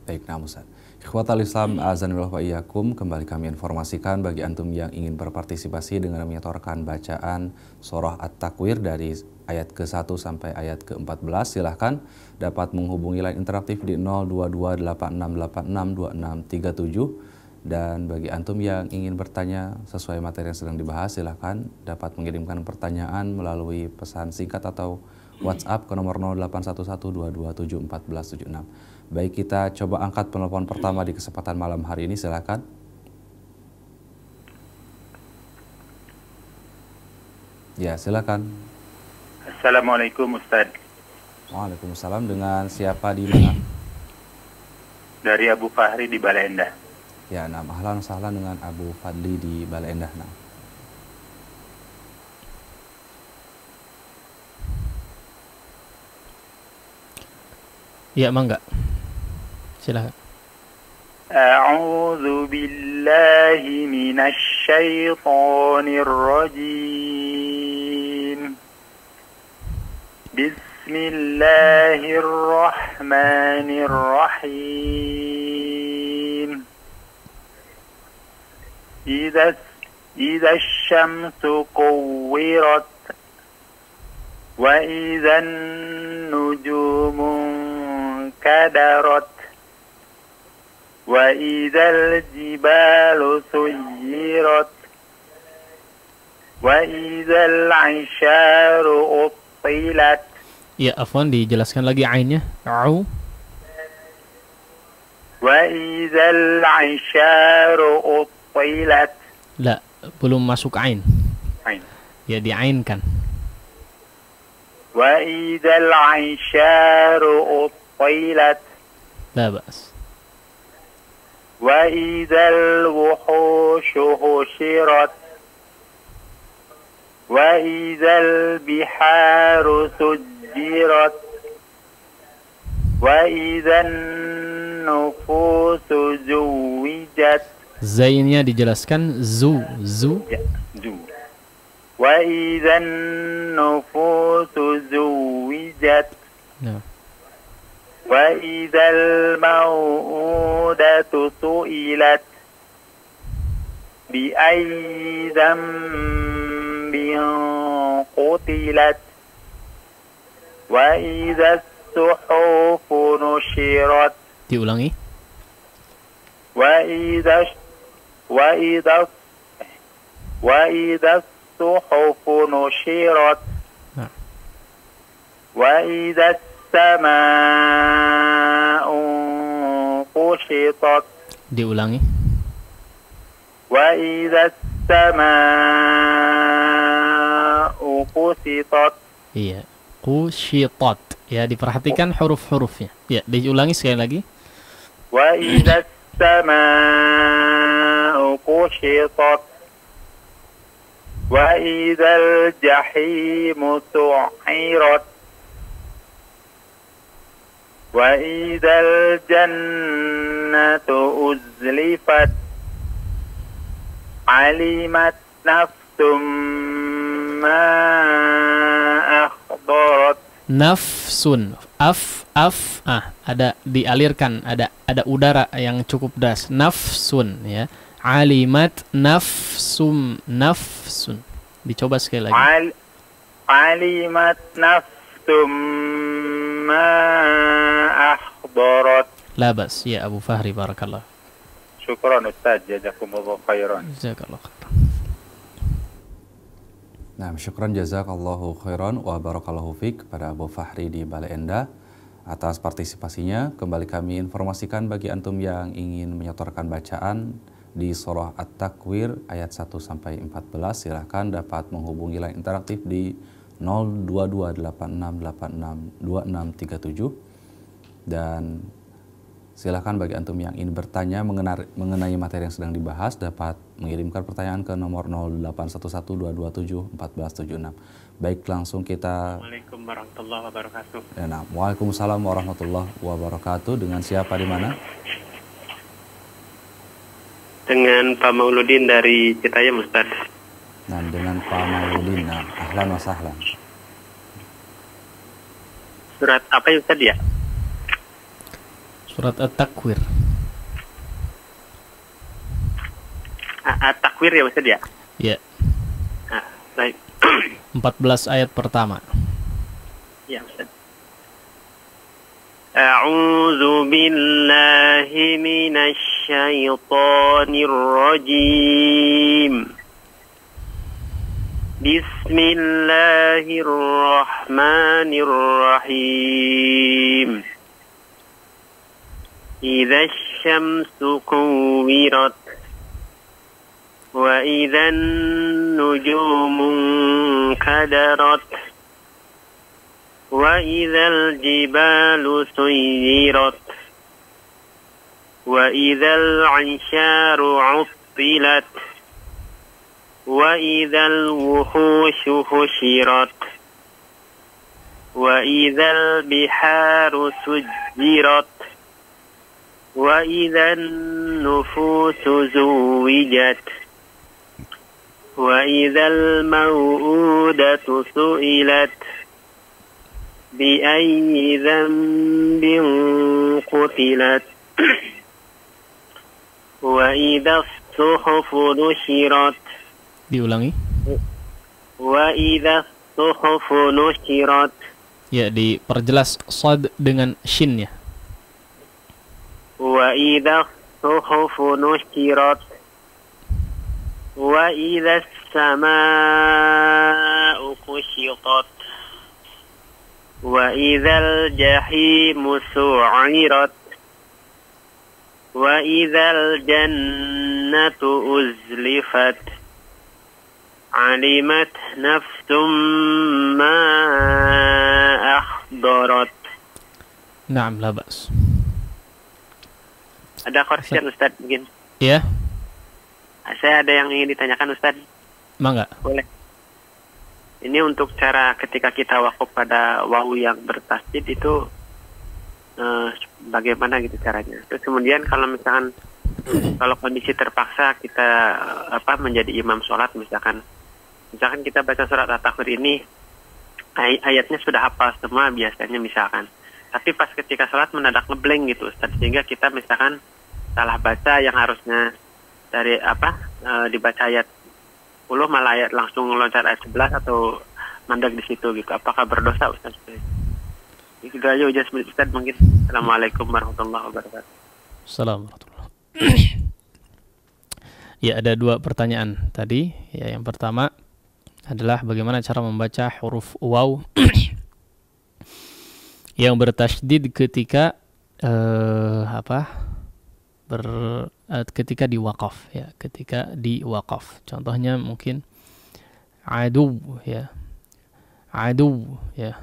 Baik, nah Ustaz. Ikhwatal Islam, azanillah wa iyyakum, kembali kami informasikan bagi antum yang ingin berpartisipasi dengan menyetorkan bacaan surah At-Takwir dari ayat ke-1 sampai ayat ke-14, silahkan dapat menghubungi line interaktif di 0228686267. Dan bagi antum yang ingin bertanya sesuai materi yang sedang dibahas, silahkan dapat mengirimkan pertanyaan melalui pesan singkat atau WhatsApp ke nomor 081122741476. Baik, kita coba angkat penelpon pertama di kesempatan malam hari ini, silakan. Ya, silakan. Assalamualaikum Ustaz. Waalaikumsalam, dengan siapa di mana? Dari Abu Fahri di Bale Endah. Ya, nah, ahlan sahlan dengan Abu Fadli di Bale Endah. Nah. Ya, mangga. Silakan. A'udzu billahi minasy syaithanir rajim. Bismillahirrahmanirrahim. Idza asy-syamsu kuwirat wa idzan nujumu kadarat wa idzal jibalu suyirat wa idzal 'isyaru uttilat. Ya, afwan, dijelaskan lagi ainnya. Au. Wa idzal 'isyaru uttilat. La, belum masuk ain. Ain. Ya, diainkan. Wa idzal 'isyaru uttilat. La ba'as. Wa idzal wuhushu husyirat. Wa idzal biharu sujjirat. Wa idzan nufusu zuwijat. Zainnya dijelaskan zu. Ya, zu. Wa idzan nufusu zuwijat. Nah. Wa idzal mau'udatu su'ilat bi ayyi dzambin qutilat. Wa idzas suhufu nusyirat. Diulangi. Wa idzas suhufu nusyirat. Nah. Wa idzas sama'u qushitat. Diulangi. Wa idzas sama'u qushitat. Iya. Qushitat. Ya, diperhatikan huruf-hurufnya. Ya, diulangi sekali lagi. Wa idzas sama'u qushitat. Wa idzal jahimu su'irat. Wa idzal jannatu uzlifat. Alimat nafsum ma akhdarat. Nafsun. Ada dialirkan, ada udara yang cukup deras. Nafsun, ya. Alimat nafsun. Dicoba sekali lagi. Alimat nafsum ma akhdarat. Labas, ya Abu Fahri, barakallah. Syukran Ustaz, jazakumullah khairan. Jazakallah khair. Nah, syukran jazakallahu khairan wa barakallahu fiik kepada Abu Fahri di Bale Endah atas partisipasinya. Kembali kami informasikan bagi antum yang ingin menyetorkan bacaan di surah At-Takwir ayat 1 sampai 14, silahkan dapat menghubungi line interaktif di 0228686267. Dan Silahkan bagi antum yang ingin bertanya mengenai materi yang sedang dibahas dapat mengirimkan pertanyaan ke nomor 081122741476. Baik, langsung kita. Assalamualaikum warahmatullahi wabarakatuh. Ya, nah, Waalaikumsalam warahmatullahi wabarakatuh. Dengan siapa di mana? Dengan Pak Mauludin dari Citayam, Ustaz. Nah, dengan Pak Mauludin. Nah, ahlan wa sahlan. Surat apa ya Ustaz ya? Surat At-Takwir. At-Takwir ya Ustaz ya? Ya, Baik. 14 ayat pertama. Ya Ustaz. A'udzu billahi minasy syaithanir rajim. Bismillahirrahmanirrahim. Idza asy-syamsu kuwirat wa idzan nujumu kadarat wa idzal jibalu suyirat wa idzal 'isharu 'uttilat wa idzal wuhushu husyirat wa idzal biharu sujjirat wa idzan nufusu zuwijat wa idzal mau'udatu su'ilat bi ayyi dzambin qutilat wa idzas suhufu nusyirat. Diulangi. Wa idzas suhufu nusyirat. Ya, diperjelas shad dengan shin ya. Wa idzas suhufu nusyirat. Wa idzas samaa'u kusyitat. Wa idzal jahimu su'irat. Wa idzal jannatu uzlifat. Alimat nafsum ma akhdarat. Naam, la ba's. Ada question Ustaz mungkin? Ya, Saya ada yang ingin ditanyakan Ustaz. mangga. Boleh. Ini untuk cara ketika kita wakaf pada wawu yang bertasydid itu bagaimana gitu caranya. Terus kemudian kalau misalkan kalau kondisi terpaksa kita menjadi imam sholat misalkan kita baca surat At-Takwir ini ayatnya sudah hafal semua biasanya misalkan. Tapi pas ketika sholat mendadak ngeblank gitu Ustaz, sehingga kita misalkan salah baca yang harusnya dari dibaca ayat 10 malah ayat langsung loncat ayat 11 atau mandek di situ gitu. Apakah berdosa Ustaz? Itu aja ujian Ustaz mungkin. Assalamualaikum warahmatullahi wabarakatuh. Assalamualaikum. Ya, ada dua pertanyaan tadi. Ya, yang pertama adalah bagaimana cara membaca huruf waw yang bertasydid ketika ketika diwaqaf ya, ketika diwaqaf. Contohnya mungkin adu ya. Adu ya.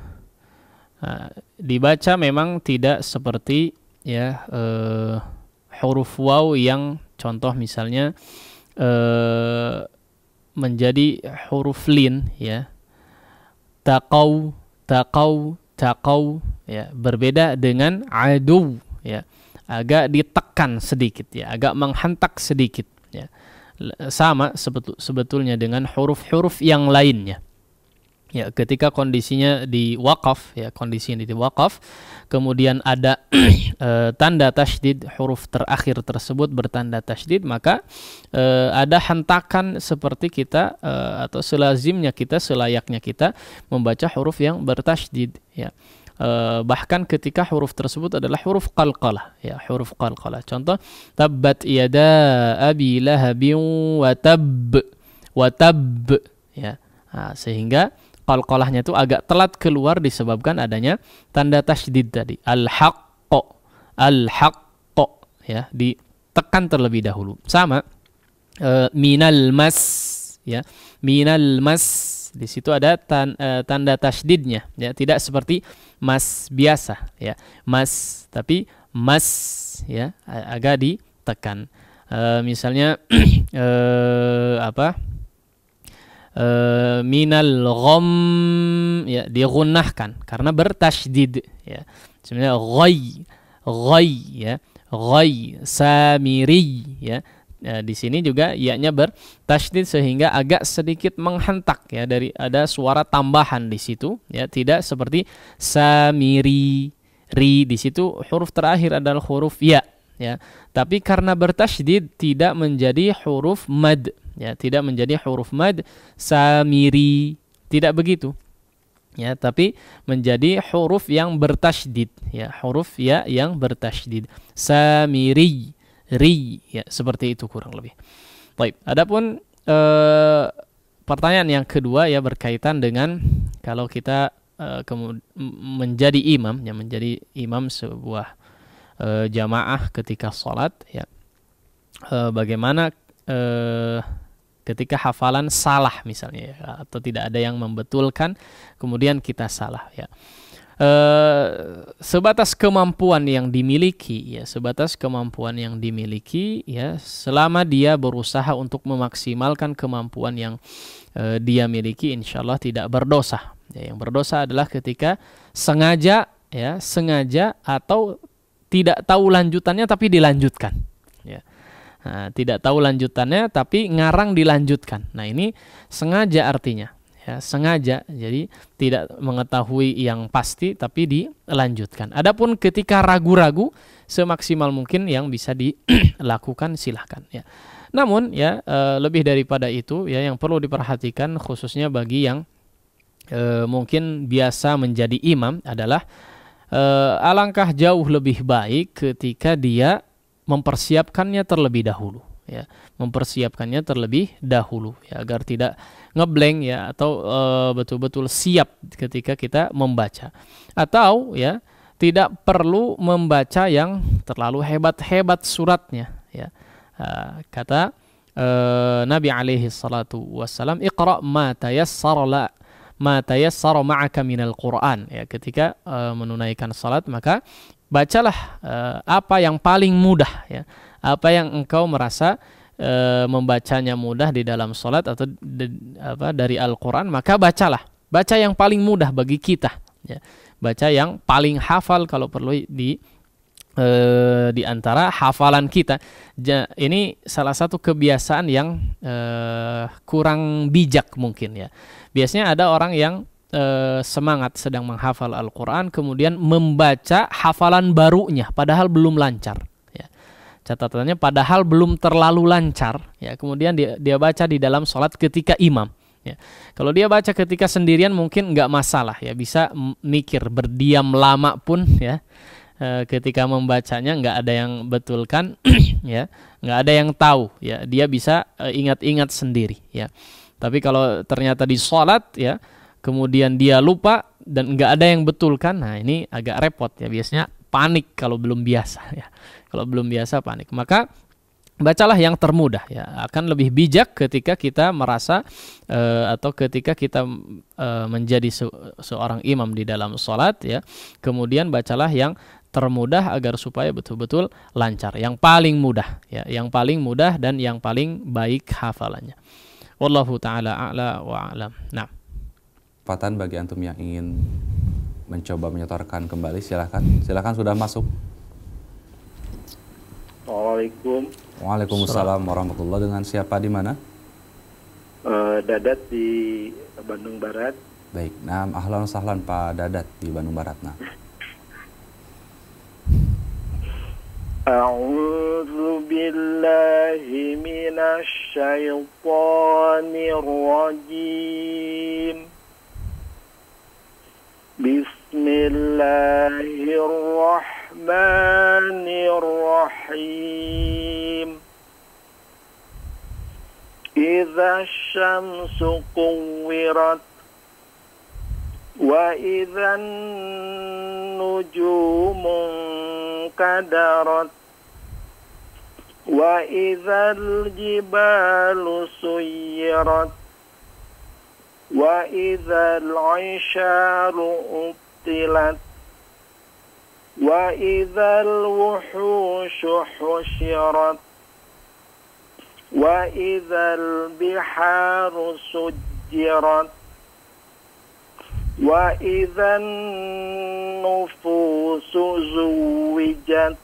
Dibaca memang tidak seperti ya huruf waw yang contoh misalnya menjadi huruf lin ya. Taqaw ya, berbeda dengan adu ya. Agak ditekan sedikit ya, agak menghentak sedikit ya. Sama sebetulnya dengan huruf-huruf yang lainnya. Ya, ketika kondisinya di waqaf ya, kondisinya di waqaf, kemudian ada tanda tasydid, huruf terakhir tersebut bertanda tasydid, maka ada hentakan seperti kita atau selazimnya kita, selayaknya kita membaca huruf yang bertasydid ya. Bahkan ketika huruf tersebut adalah huruf qalqalah ya, huruf qalqalah. Contoh tabbat yada abi lahabin wa tab ya. Nah, sehingga qalqalahnya itu agak telat keluar disebabkan adanya tanda tasydid tadi. Al-haqqo ya, ditekan terlebih dahulu. Sama minal mas ya. Minal mas, di situ ada tanda tasydidnya ya, tidak seperti mas biasa ya. Mas, tapi mas ya, agak ditekan. Misalnya minal gham, ya, digunnahkan karena bertasydid, ya. Sebenarnya ghay, ya, ghay samiri, ya. Di sini juga ya-nya bertasydid sehingga agak sedikit menghentak, ya, dari ada suara tambahan di situ, ya, tidak seperti samiri, ri, di situ huruf terakhir adalah huruf ya, ya. Tapi karena bertasydid tidak menjadi huruf mad, ya, tidak menjadi huruf mad samiri, tidak begitu, ya, tapi menjadi huruf yang bertasydid, ya, huruf ya yang bertasydid, samiri, ri, ya, seperti itu kurang lebih. Baik, adapun pertanyaan yang kedua, ya, berkaitan dengan kalau kita menjadi imam, ya, menjadi imam sebuah jamaah ketika sholat, ya, bagaimana ketika hafalan salah misalnya, ya, atau tidak ada yang membetulkan, kemudian kita salah, ya. Sebatas kemampuan yang dimiliki, ya, sebatas kemampuan yang dimiliki, ya, selama dia berusaha untuk memaksimalkan kemampuan yang dia miliki, insya Allah tidak berdosa. Ya, yang berdosa adalah ketika sengaja, ya, sengaja atau tidak tahu lanjutannya tapi dilanjutkan, ya. Nah, tidak tahu lanjutannya tapi ngarang dilanjutkan. Nah, ini sengaja artinya, ya, sengaja, jadi tidak mengetahui yang pasti tapi dilanjutkan. Adapun ketika ragu-ragu, semaksimal mungkin yang bisa dilakukan silahkan, ya. Namun, ya, lebih daripada itu, ya, yang perlu diperhatikan khususnya bagi yang mungkin biasa menjadi imam adalah alangkah jauh lebih baik ketika dia mempersiapkannya terlebih dahulu, ya, mempersiapkannya terlebih dahulu, ya, agar tidak ngeblank, ya, atau betul-betul siap ketika kita membaca, atau, ya, tidak perlu membaca yang terlalu hebat-hebat suratnya, ya. Kata Nabi alaihi salatu wassalam, iqra ma tayassara ma'aka minal Qur'an, ya, ketika menunaikan salat maka bacalah apa yang paling mudah, ya, apa yang engkau merasa membacanya mudah di dalam salat atau dari Al-Qur'an, maka bacalah, baca yang paling mudah bagi kita, ya, baca yang paling hafal kalau perlu di antara hafalan kita. Ini salah satu kebiasaan yang kurang bijak mungkin, ya. Biasanya ada orang yang semangat sedang menghafal Al-Quran kemudian membaca hafalan barunya padahal belum lancar, ya. Catatannya padahal belum terlalu lancar, ya, kemudian dia baca di dalam sholat ketika imam, ya. Kalau dia baca ketika sendirian mungkin nggak masalah, ya, bisa mikir berdiam lama pun, ya, ketika membacanya nggak ada yang betulkan, ya, nggak ada yang tahu, ya, dia bisa ingat-ingat sendiri, ya. Tapi kalau ternyata di sholat, ya, kemudian dia lupa dan nggak ada yang betulkan, nah ini agak repot, ya, biasanya panik kalau belum biasa, ya. Kalau belum biasa panik, maka bacalah yang termudah, ya. Akan lebih bijak ketika kita merasa atau ketika kita menjadi seorang imam di dalam sholat, ya, kemudian bacalah yang termudah agar supaya betul-betul lancar, yang paling mudah, ya, yang paling mudah dan yang paling baik hafalannya. Wallahu ta'ala a'la wa a'lam. Nah, kesempatan bagi antum yang ingin mencoba menyetorkan kembali, silahkan sudah masuk. Assalamualaikum. Waalaikumsalam warahmatullahi. Dengan siapa di mana? Dadat di Bandung Barat. Baik, nah, ahlan sahlan Pak Dadat di Bandung Barat. Nah, A'udzu billahi minasy syaithanir rajim. Bismillahirrahmanirrahim. Idza syamsu kuwirat wa idzan nujumu kadarat wa idzal jibalu suyirat wa idzal 'isharu utilat وإذا الوحوش حشرت وإذا البحار سجرت وإذا النفوس زوجت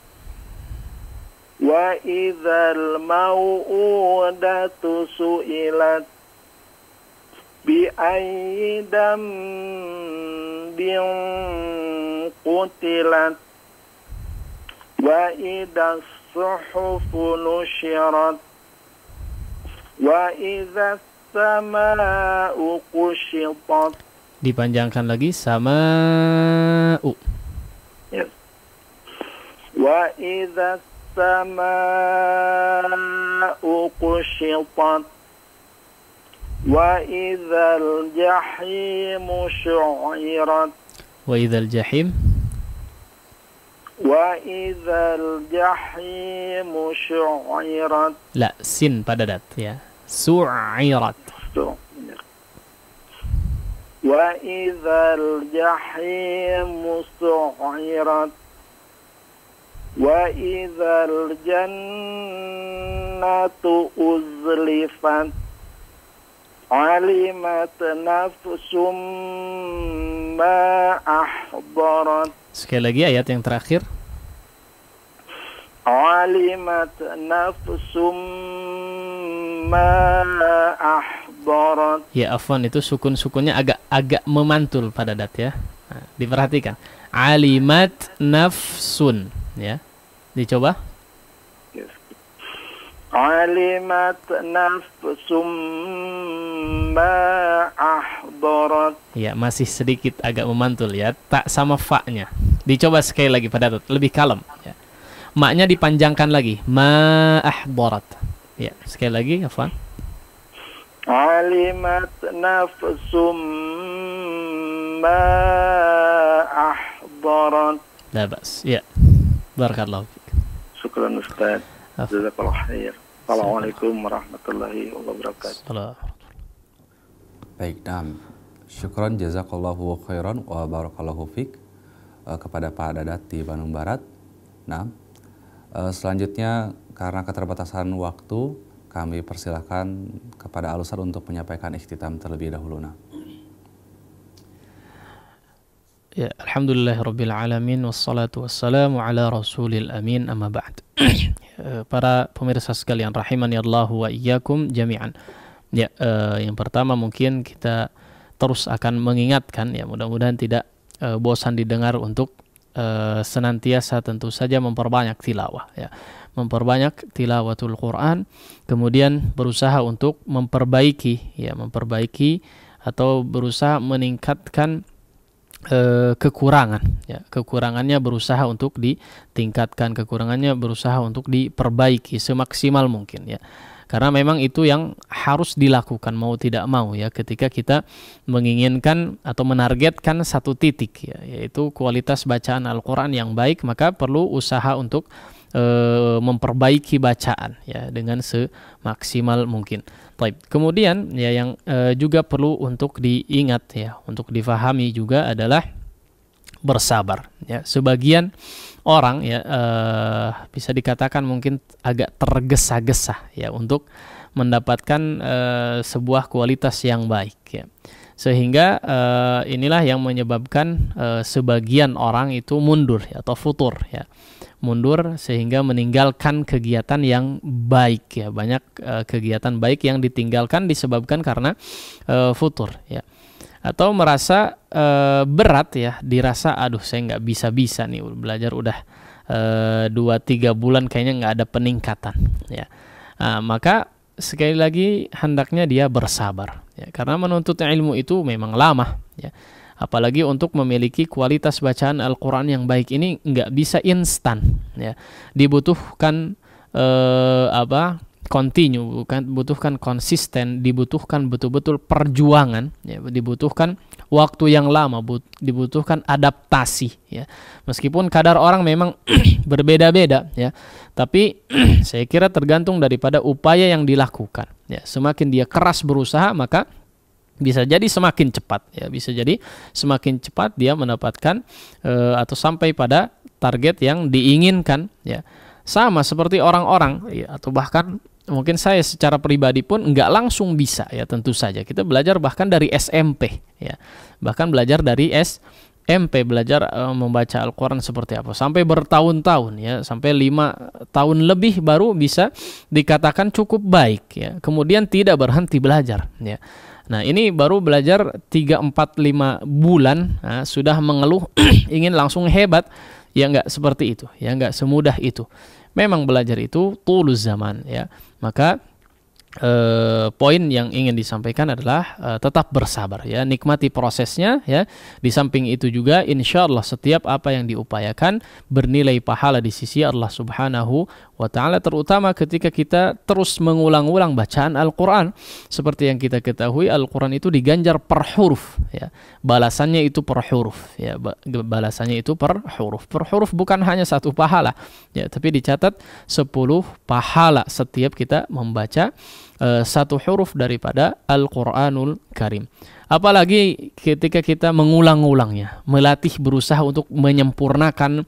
وإذا الموءودة سئلت بأي ذنب قتلت وإذا الصحف نشرت وإذا السماء كشطت. Dipanjangkan lagi, sama'u. Yes. وإذا السماء كشطت وإذا الجحيم شعرت وإذا الجحيم وإذا الجحيم شعرت. La, sin pada dat ya. Su'irat. وإذا الجحيم سعرت وإذا الجنة أزلفت علمت نفس ما أحضرت. Sekali lagi ayat yang terakhir. علمت نفس ما أحضرت. Ya, afwan, itu sukun-sukunnya agak memantul pada dat ya. Nah, diperhatikan. Alimat nafsun ya. Dicoba. Yes. Alimat nafsum ma ahdarat. Ya, masih sedikit agak memantul ya. Tak sama fa-nya. Dicoba sekali lagi pada dat, lebih kalem ya. Ma-nya dipanjangkan lagi. Ma ahdarat. Ya, sekali lagi, afwan. Alimat nafsum ma ahdarat. La bas. Ya. Barakallahu fiik. Syukran Ustaz. Jazakallahu khair. Assalamualaikum warahmatullahi wabarakatuh. Baik, syukran jazakallahu khairan wa barakallahu fiik kepada Pak Dadat di Bandung Barat. Selanjutnya karena keterbatasan waktu, kami persilahkan kepada Al-Ustaz untuk menyampaikan ikhtitam terlebih dahulu. Ya, alhamdulillahirabbil alamin wassalatu wassalamu ala rasulil amin, amma ba'd. Para pemirsa sekalian rahimani Allah wa iyyakum jami'an. Ya, yang pertama mungkin kita terus akan mengingatkan ya, mudah-mudahan tidak bosan didengar untuk senantiasa tentu saja memperbanyak tilawah ya. Memperbanyak tilawatul Quran, kemudian berusaha untuk memperbaiki atau berusaha meningkatkan kekurangan ya. Kekurangannya berusaha untuk ditingkatkan, kekurangannya berusaha untuk diperbaiki semaksimal mungkin ya. Karena memang itu yang harus dilakukan mau tidak mau ya, ketika kita menginginkan atau menargetkan satu titik ya, yaitu kualitas bacaan Al-Quran yang baik, maka perlu usaha untuk memperbaiki bacaan ya dengan semaksimal mungkin. Baik. Kemudian ya yang juga perlu untuk diingat ya, untuk difahami juga adalah bersabar ya. Sebagian orang ya bisa dikatakan mungkin agak tergesa-gesa ya untuk mendapatkan sebuah kualitas yang baik ya. Sehingga inilah yang menyebabkan sebagian orang itu mundur ya, atau futur ya. Mundur sehingga meninggalkan kegiatan yang baik ya. Banyak kegiatan baik yang ditinggalkan disebabkan karena futur ya. Atau merasa berat ya, dirasa aduh saya nggak bisa-bisa nih belajar udah 2-3 bulan kayaknya nggak ada peningkatan ya. Maka sekali lagi hendaknya dia bersabar ya, karena menuntut ilmu itu memang lama ya. Apalagi untuk memiliki kualitas bacaan Al-Quran yang baik ini nggak bisa instan ya. Dibutuhkan continue, butuhkan konsisten, dibutuhkan betul-betul perjuangan ya, dibutuhkan waktu yang lama, dibutuhkan adaptasi ya. Meskipun kadar orang memang berbeda-beda ya, tapi saya kira tergantung daripada upaya yang dilakukan ya. Semakin dia keras berusaha, maka bisa jadi semakin cepat ya, bisa jadi semakin cepat dia mendapatkan atau sampai pada target yang diinginkan, ya. Sama seperti orang-orang, ya, atau bahkan mungkin saya secara pribadi pun nggak langsung bisa, ya, tentu saja. Kita belajar bahkan dari SMP, ya. Bahkan belajar dari SMP, belajar membaca Al-Quran seperti apa. Sampai bertahun-tahun, ya. Sampai 5 tahun lebih baru bisa dikatakan cukup baik, ya. Kemudian tidak berhenti belajar, ya. Nah, ini baru belajar 3, 4, 5 bulan, nah, sudah mengeluh ingin langsung hebat. Ya nggak seperti itu, ya nggak semudah itu. Memang belajar itu tulus zaman, ya. Maka poin yang ingin disampaikan adalah tetap bersabar, ya, nikmati prosesnya, ya. Di samping itu juga insya Allah setiap apa yang diupayakan bernilai pahala di sisi Allah Subhanahu wa Ta'ala, terutama ketika kita terus mengulang-ulang bacaan Al-Quran. Seperti yang kita ketahui, Al-Quran itu diganjar per huruf, ya. Balasannya itu per huruf, ya. Balasannya itu per huruf. Per huruf bukan hanya 1 pahala, ya, tapi dicatat 10 pahala setiap kita membaca 1 huruf daripada Al-Quranul Karim. Apalagi ketika kita mengulang-ulangnya, melatih, berusaha untuk menyempurnakan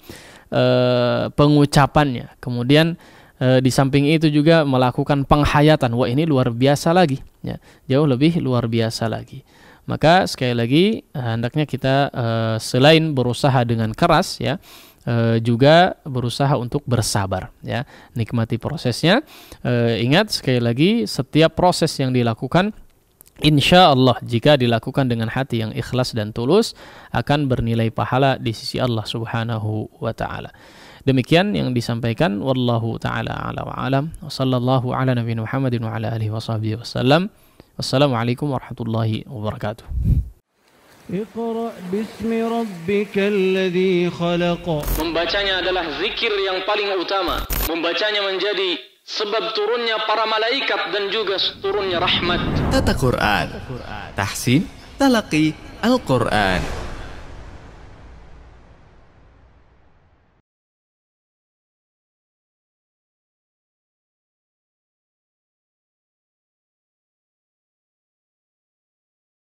pengucapannya. Kemudian di samping itu juga melakukan penghayatan. Wah, ini luar biasa lagi, ya, jauh lebih luar biasa lagi. Maka sekali lagi hendaknya kita selain berusaha dengan keras, ya, juga berusaha untuk bersabar, ya. Nikmati prosesnya. Ingat sekali lagi, setiap proses yang dilakukan insya Allah jika dilakukan dengan hati yang ikhlas dan tulus akan bernilai pahala di sisi Allah Subhanahu wa Ta'ala. Demikian yang disampaikan, wallahu ta'ala a'la wa alam, wa sallallahu ala nabiyina Muhammadin wa ala alihi wa sahbihi wasallam. Wassalamualaikum warahmatullahi wabarakatuh. اقرأ باسم ربك الذي خلق. Membacanya adalah zikir yang paling utama. Membacanya menjadi sebab turunnya para malaikat dan juga turunnya rahmat. Tata Quran, tahsin, talaqi Al-Quran.